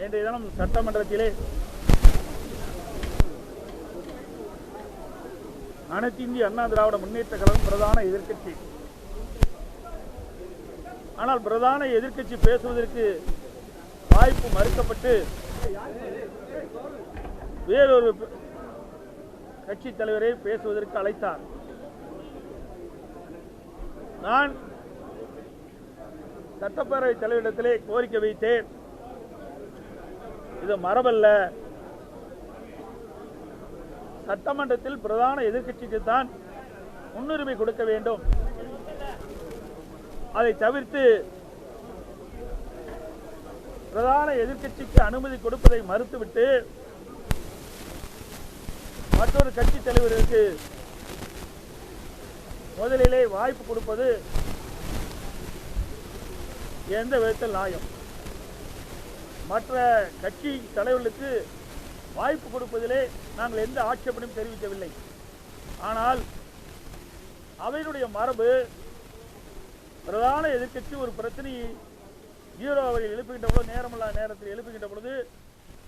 இன்றைய தினம் சட்டமன்றத்திலே அனைத்து இந்திய அண்ணா திராவிட முன்னேற்ற கழகம் பிரதான எதிர்க்கட்சி. ஆனால் பிரதான எதிர்க்கட்சி பேசுவதற்கு வாய்ப்பு மறுக்கப்பட்டு வேறொரு கட்சி தலைவரை பேசுவதற்கு அழைத்தார். நான் சட்டப்பேரவை தலைவரிடத்திலே கோரிக்கை வைத்தேன், இது மரபல்ல, சட்டமன்றத்தில் பிரதான எதிர்க்கட்சிக்கு தான் முன்னுரிமை கொடுக்க வேண்டும். அதை தவிர்த்து பிரதான எதிர்க்கட்சிக்கு அனுமதி கொடுப்பதை மறுத்துவிட்டு மற்றொரு கட்சி தலைவருக்கு முதலிலே வாய்ப்பு கொடுப்பது எந்த விதத்தில் நியாயம்? மற்ற கட்சி தலைவர்களுக்கு வாய்ப்பு கொடுப்பதிலே நாங்கள் எந்த ஆட்சேபனையும் தெரிவிக்கவில்லை. ஆனால் அவையினுடைய மரபு பிரதான எதிர்க்கட்சி ஒரு பிரச்சனையை ஜீரோ அவர்கள் எழுப்புகின்ற பொழுது, நேரமில்லா நேரத்தில் எழுப்புகின்ற பொழுது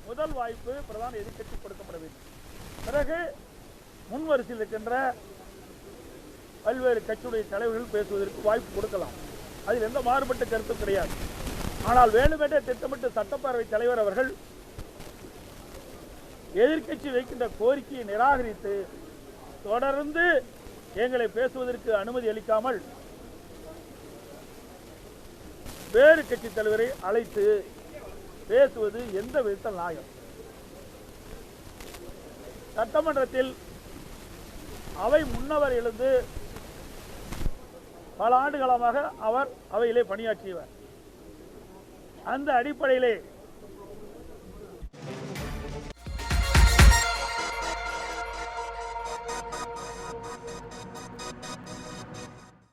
முதல் வாய்ப்பு பிரதான எதிர்க்கட்சி கொடுக்கப்பட வேண்டும். பிறகு முன்வரிசையில் இருக்கின்ற பல்வேறு கட்சியுடைய தலைவர்கள் பேசுவதற்கு வாய்ப்பு கொடுக்கலாம். அதில் எந்த மாறுபட்ட கருத்தும் கிடையாது. ஆனால் வேண்டுமென்றே திட்டமிட்டு சட்டப்பேரவை தலைவர் அவர்கள் எதிர்க்கட்சி வைக்கின்ற கோரிக்கையை நிராகரித்து தொடர்ந்து எங்களை பேசுவதற்கு அனுமதி அளிக்காமல் வேறு கட்சி தலைவரை அழைத்து பேசுவது எந்த விதத்தில் நியாயம்? சட்டமன்றத்தில் அவை முன்னவர் எழுந்து பல ஆண்டுகாலமாக அவர் அவையிலே பணியாற்றியவர். அந்த அடிப்படையிலே